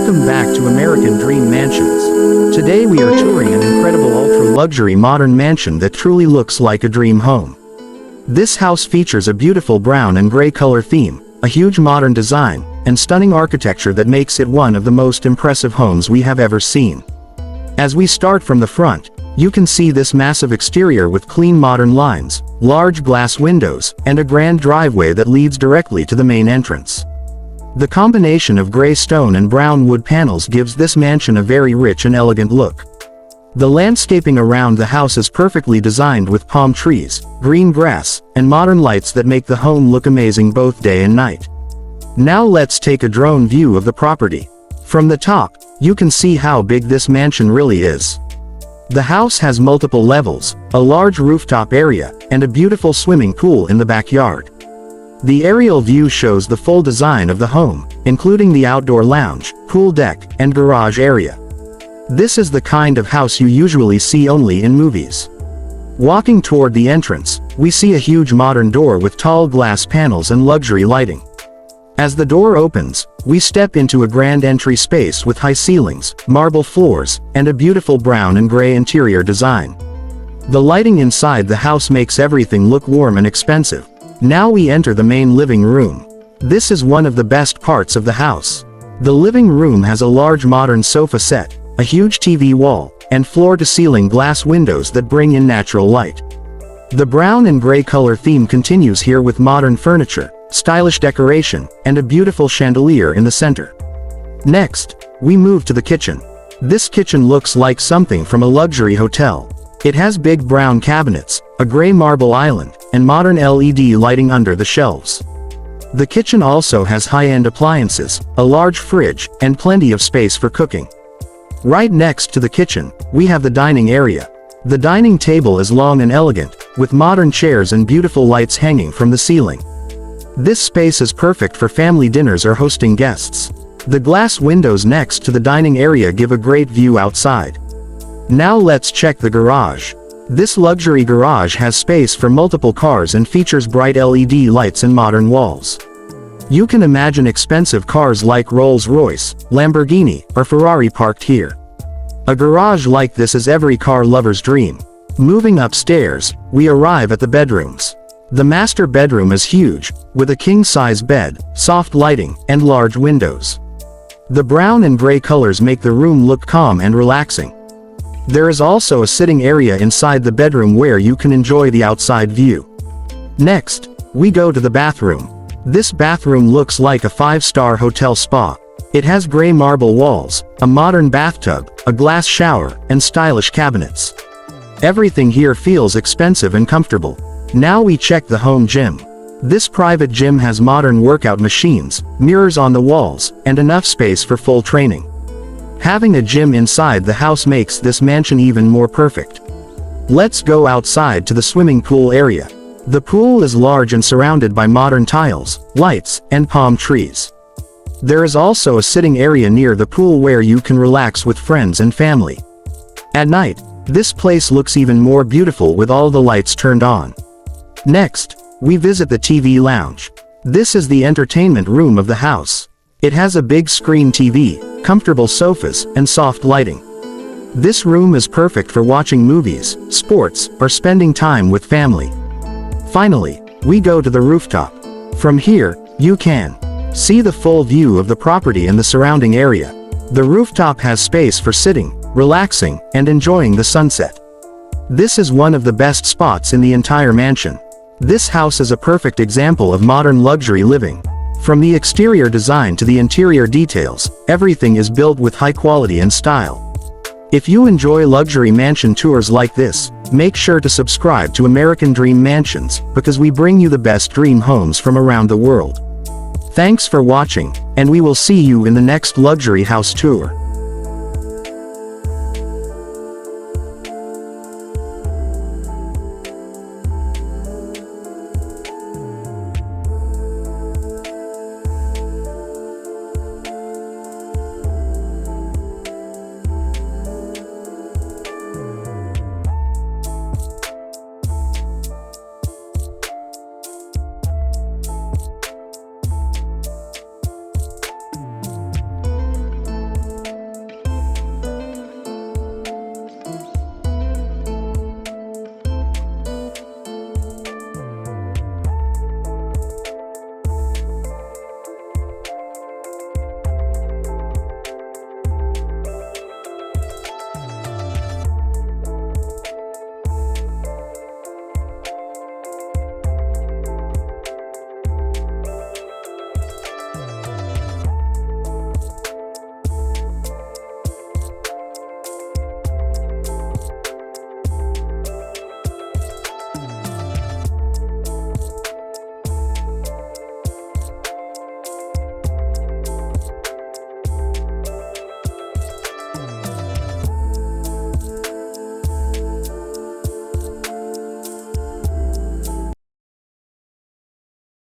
Welcome back to American Dream Mansions. Today we are touring an incredible ultra-luxury modern mansion that truly looks like a dream home. This house features a beautiful brown and gray color theme, a huge modern design, and stunning architecture that makes it one of the most impressive homes we have ever seen. As we start from the front, you can see this massive exterior with clean modern lines, large glass windows, and a grand driveway that leads directly to the main entrance. The combination of gray stone and brown wood panels gives this mansion a very rich and elegant look. The landscaping around the house is perfectly designed with palm trees, green grass, and modern lights that make the home look amazing both day and night. Now let's take a drone view of the property. From the top, you can see how big this mansion really is. The house has multiple levels, a large rooftop area, and a beautiful swimming pool in the backyard. The aerial view shows the full design of the home, including the outdoor lounge, pool deck, and garage area. This is the kind of house you usually see only in movies. Walking toward the entrance, we see a huge modern door with tall glass panels and luxury lighting. As the door opens, we step into a grand entry space with high ceilings, marble floors, and a beautiful brown and gray interior design. The lighting inside the house makes everything look warm and expensive. Now we enter the main living room. This is one of the best parts of the house. The living room has a large modern sofa set, a huge TV wall, and floor-to-ceiling glass windows that bring in natural light. The brown and gray color theme continues here with modern furniture, stylish decoration, and a beautiful chandelier in the center. Next, we move to the kitchen. This kitchen looks like something from a luxury hotel. It has big brown cabinets, a gray marble island, and modern LED lighting under the shelves. The kitchen also has high-end appliances, a large fridge, and plenty of space for cooking. Right next to the kitchen, we have the dining area. The dining table is long and elegant, with modern chairs and beautiful lights hanging from the ceiling. This space is perfect for family dinners or hosting guests. The glass windows next to the dining area give a great view outside. Now let's check the garage. This luxury garage has space for multiple cars and features bright LED lights and modern walls. You can imagine expensive cars like Rolls-Royce, Lamborghini, or Ferrari parked here. A garage like this is every car lover's dream. Moving upstairs, we arrive at the bedrooms. The master bedroom is huge, with a king-size bed, soft lighting, and large windows. The brown and gray colors make the room look calm and relaxing. There is also a sitting area inside the bedroom where you can enjoy the outside view. Next, we go to the bathroom. This bathroom looks like a 5-star hotel spa. It has gray marble walls, a modern bathtub, a glass shower, and stylish cabinets. Everything here feels expensive and comfortable. Now we check the home gym. This private gym has modern workout machines, mirrors on the walls, and enough space for full training. Having a gym inside the house makes this mansion even more perfect. Let's go outside to the swimming pool area. The pool is large and surrounded by modern tiles, lights, and palm trees. There is also a sitting area near the pool where you can relax with friends and family. At night, this place looks even more beautiful with all the lights turned on. Next, we visit the TV lounge. This is the entertainment room of the house. It has a big screen TV, comfortable sofas, and soft lighting. This room is perfect for watching movies, sports, or spending time with family. Finally, we go to the rooftop. From here, you can see the full view of the property and the surrounding area. The rooftop has space for sitting, relaxing, and enjoying the sunset. This is one of the best spots in the entire mansion. This house is a perfect example of modern luxury living. From the exterior design to the interior details, everything is built with high quality and style. If you enjoy luxury mansion tours like this, make sure to subscribe to American Dream Mansions, because we bring you the best dream homes from around the world. Thanks for watching, and we will see you in the next luxury house tour.